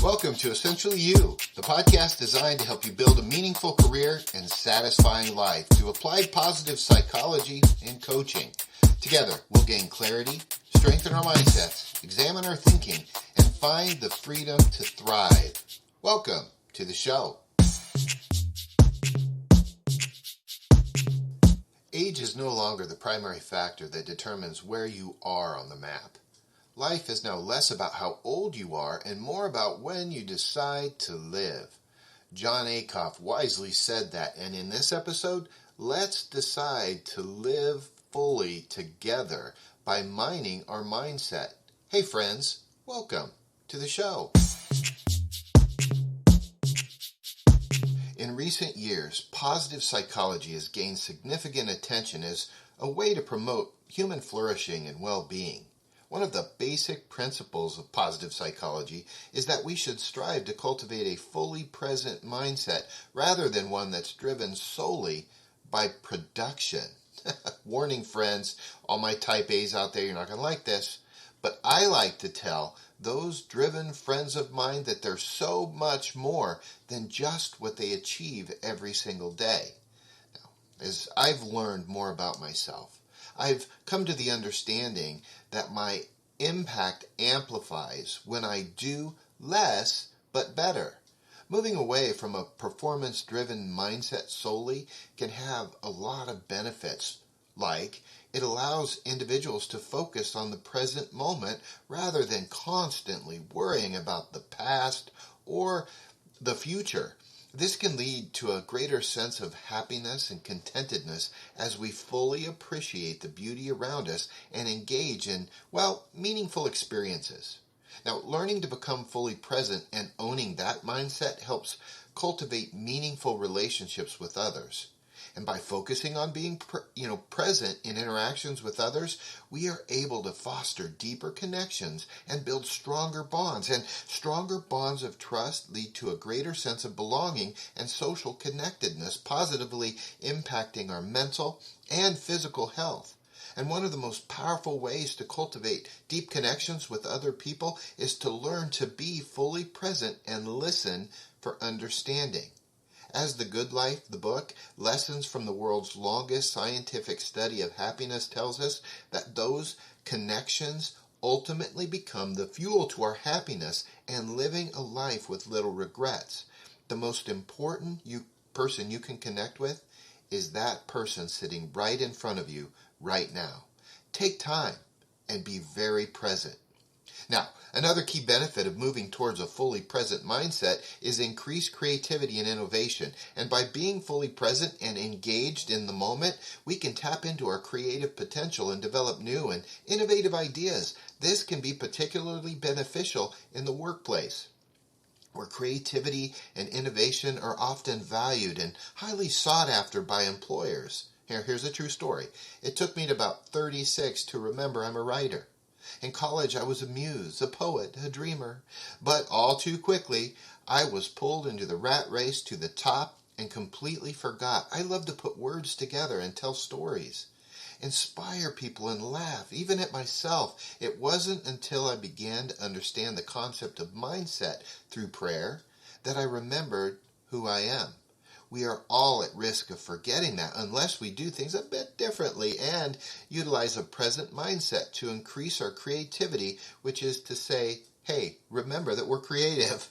Welcome to Essentially You, the podcast designed to help you build a meaningful career and satisfying life through applied positive psychology and coaching. Together, we'll gain clarity, strengthen our mindsets, examine our thinking, and find the freedom to thrive. Welcome to the show. Age is no longer the primary factor that determines where you are on the map. Life is now less about how old you are and more about when you decide to live. John Acuff wisely said that, and in this episode, let's decide to live fully together by mining our mindset. Hey friends, welcome to the show. In recent years, positive psychology has gained significant attention as a way to promote human flourishing and well-being. One of the basic principles of positive psychology is that we should strive to cultivate a fully present mindset rather than one that's driven solely by production. Warning, friends, all my type A's out there, you're not going to like this, but I like to tell those driven friends of mine that they're so much more than just what they achieve every single day. Now, as I've learned more about myself, I've come to the understanding that my impact amplifies when I do less but better. Moving away from a performance-driven mindset solely can have a lot of benefits, like it allows individuals to focus on the present moment rather than constantly worrying about the past or the future. This can lead to a greater sense of happiness and contentedness as we fully appreciate the beauty around us and engage in, meaningful experiences. Now, learning to become fully present and owning that mindset helps cultivate meaningful relationships with others. And by focusing on being present in interactions with others, we are able to foster deeper connections and build stronger bonds. And stronger bonds of trust lead to a greater sense of belonging and social connectedness, positively impacting our mental and physical health. And one of the most powerful ways to cultivate deep connections with other people is to learn to be fully present and listen for understanding. As The Good Life, the book, Lessons from the World's Longest Scientific Study of Happiness tells us that those connections ultimately become the fuel to our happiness and living a life with little regrets. The most important person you can connect with is that person sitting right in front of you right now. Take time and be very present. Now, another key benefit of moving towards a fully present mindset is increased creativity and innovation. And by being fully present and engaged in the moment, we can tap into our creative potential and develop new and innovative ideas. This can be particularly beneficial in the workplace, where creativity and innovation are often valued and highly sought after by employers. Here's a true story. It took me to about 36 to remember I'm a writer. In college, I was a muse, a poet, a dreamer. But all too quickly, I was pulled into the rat race to the top and completely forgot. I love to put words together and tell stories, inspire people and laugh, even at myself. It wasn't until I began to understand the concept of mindset through prayer that I remembered who I am. We are all at risk of forgetting that unless we do things a bit differently and utilize a present mindset to increase our creativity, which is to say, hey, remember that we're creative.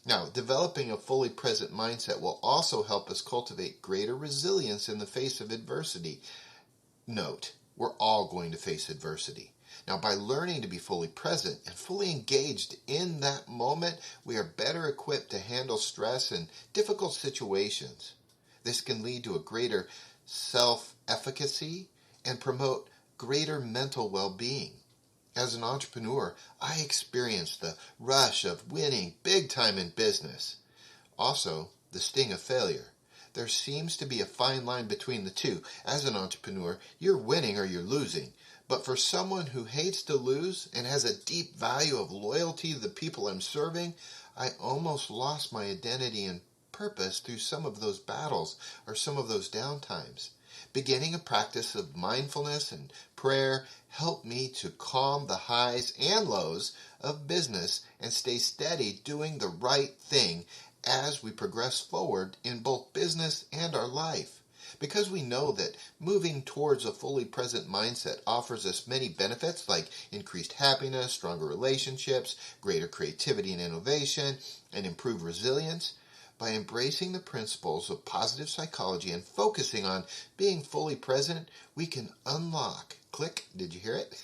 Now, developing a fully present mindset will also help us cultivate greater resilience in the face of adversity. Note, we're all going to face adversity. Now, by learning to be fully present and fully engaged in that moment, we are better equipped to handle stress and difficult situations. This can lead to a greater self-efficacy and promote greater mental well-being. As an entrepreneur, I experienced the rush of winning big time in business. Also, the sting of failure. There seems to be a fine line between the two. As an entrepreneur, you're winning or you're losing. But for someone who hates to lose and has a deep value of loyalty to the people I'm serving, I almost lost my identity and purpose through some of those battles or some of those downtimes. Beginning a practice of mindfulness and prayer helped me to calm the highs and lows of business and stay steady doing the right thing as we progress forward in both business and our life. Because we know that moving towards a fully present mindset offers us many benefits like increased happiness, stronger relationships, greater creativity and innovation, and improved resilience, by embracing the principles of positive psychology and focusing on being fully present, we can unlock, click, did you hear it?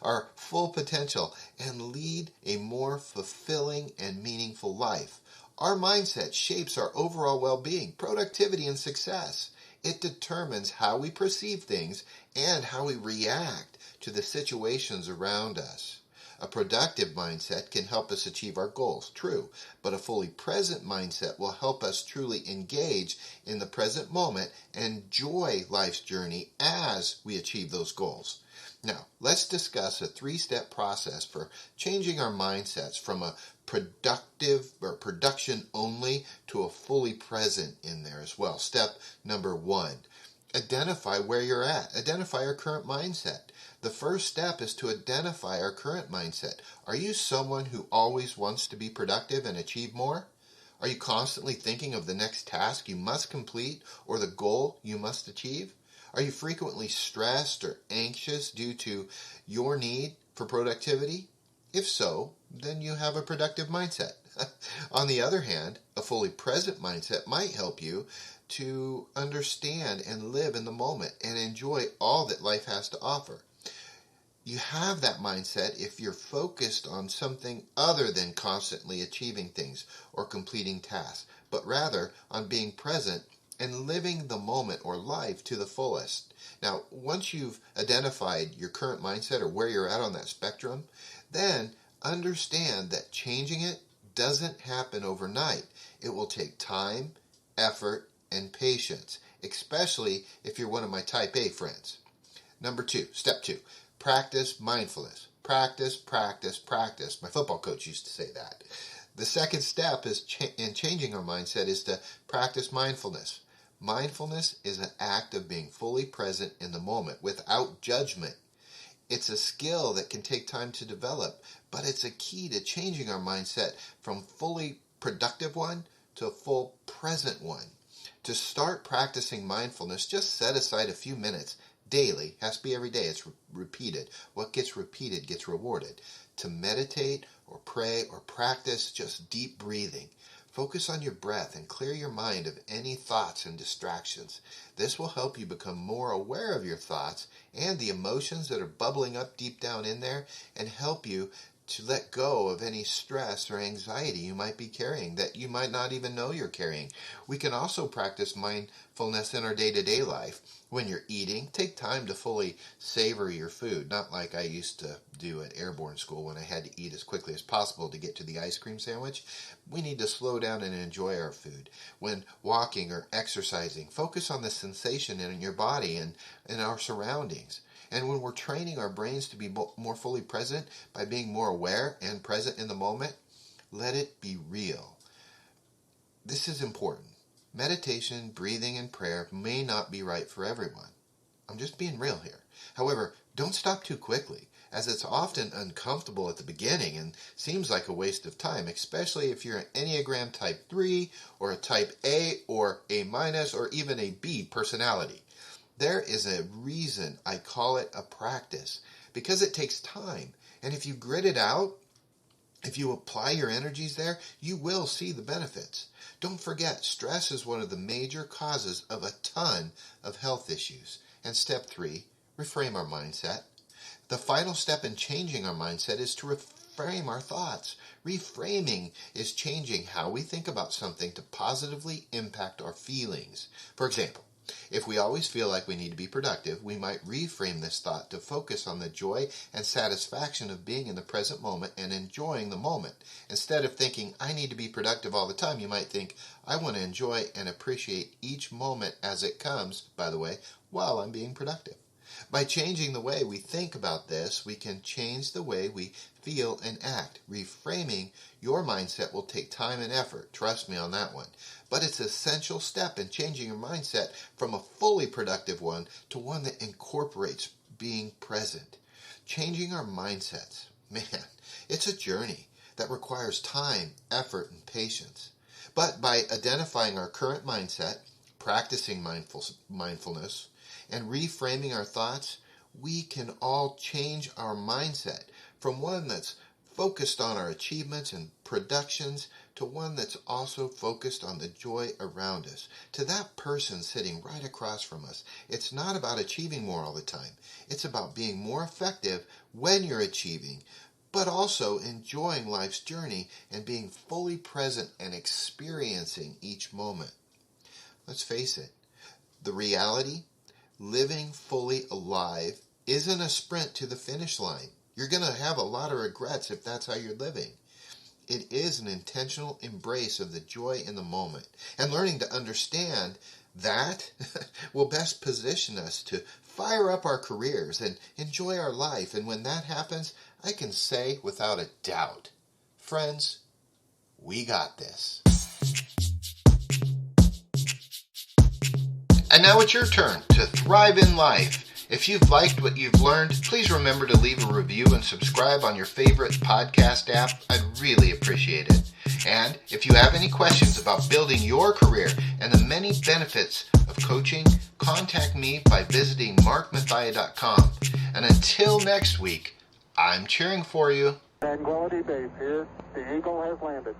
Our full potential and lead a more fulfilling and meaningful life. Our mindset shapes our overall well-being, productivity, and success. It determines how we perceive things and how we react to the situations around us. A productive mindset can help us achieve our goals, true, but a fully present mindset will help us truly engage in the present moment and enjoy life's journey as we achieve those goals. Now, let's discuss a 3-step process for changing our mindsets from a productive or production only to a fully present in there as well. Step number 1, identify where you're at. Identify your current mindset. The first step is to identify our current mindset. Are you someone who always wants to be productive and achieve more? Are you constantly thinking of the next task you must complete or the goal you must achieve? Are you frequently stressed or anxious due to your need for productivity? If so, then you have a productive mindset. On the other hand, a fully present mindset might help you to understand and live in the moment and enjoy all that life has to offer. You have that mindset if you're focused on something other than constantly achieving things or completing tasks, but rather on being present and living the moment or life to the fullest. Now, once you've identified your current mindset or where you're at on that spectrum, then understand that changing it doesn't happen overnight. It will take time, effort, and patience, especially if you're one of my type A friends. Step 2, practice mindfulness. Practice, practice, practice. My football coach used to say that. The second step in changing our mindset is to practice mindfulness. Mindfulness is an act of being fully present in the moment without judgment. It's a skill that can take time to develop, but it's a key to changing our mindset from fully productive one to a full present one. To start practicing mindfulness, just set aside a few minutes daily. Has to be every day. It's repeated. What gets repeated gets rewarded. To meditate or pray or practice just deep breathing. Focus on your breath and clear your mind of any thoughts and distractions. This will help you become more aware of your thoughts and the emotions that are bubbling up deep down in there and help you to let go of any stress or anxiety you might be carrying that you might not even know you're carrying. We can also practice mindfulness in our day-to-day life. When you're eating, take time to fully savor your food, not like I used to do at airborne school when I had to eat as quickly as possible to get to the ice cream sandwich. We need to slow down and enjoy our food. When walking or exercising, focus on the sensation in your body and in our surroundings. And when we're training our brains to be more fully present by being more aware and present in the moment, let it be real. This is important. Meditation, breathing, and prayer may not be right for everyone. I'm just being real here. However, don't stop too quickly, as it's often uncomfortable at the beginning and seems like a waste of time, especially if you're an Enneagram Type 3 or a Type A or A- or even a B personality. There is a reason I call it a practice, because it takes time. And if you grit it out, if you apply your energies there, you will see the benefits. Don't forget, stress is one of the major causes of a ton of health issues. And step 3, reframe our mindset. The final step in changing our mindset is to reframe our thoughts. Reframing is changing how we think about something to positively impact our feelings. For example, if we always feel like we need to be productive, we might reframe this thought to focus on the joy and satisfaction of being in the present moment and enjoying the moment. Instead of thinking, I need to be productive all the time, you might think, I want to enjoy and appreciate each moment as it comes, by the way, while I'm being productive. By changing the way we think about this, we can change the way we feel and act. Reframing your mindset will take time and effort. Trust me on that one. But it's an essential step in changing your mindset from a fully productive one to one that incorporates being present. Changing our mindsets, man, it's a journey that requires time, effort, and patience. But by identifying our current mindset, practicing mindfulness, and reframing our thoughts, we can all change our mindset from one that's focused on our achievements and productions to one that's also focused on the joy around us. To that person sitting right across from us, it's not about achieving more all the time. It's about being more effective when you're achieving, but also enjoying life's journey and being fully present and experiencing each moment. Let's face it, the reality, living fully alive, isn't a sprint to the finish line. You're going to have a lot of regrets if that's how you're living. It is an intentional embrace of the joy in the moment. And learning to understand that will best position us to fire up our careers and enjoy our life. And when that happens, I can say without a doubt, friends, we got this. And now it's your turn to thrive in life. If you've liked what you've learned, please remember to leave a review and subscribe on your favorite podcast app. I'd really appreciate it. And if you have any questions about building your career and the many benefits of coaching, contact me by visiting markmathia.com. And until next week, I'm cheering for you. Tranquility Base here. The Eagle has landed.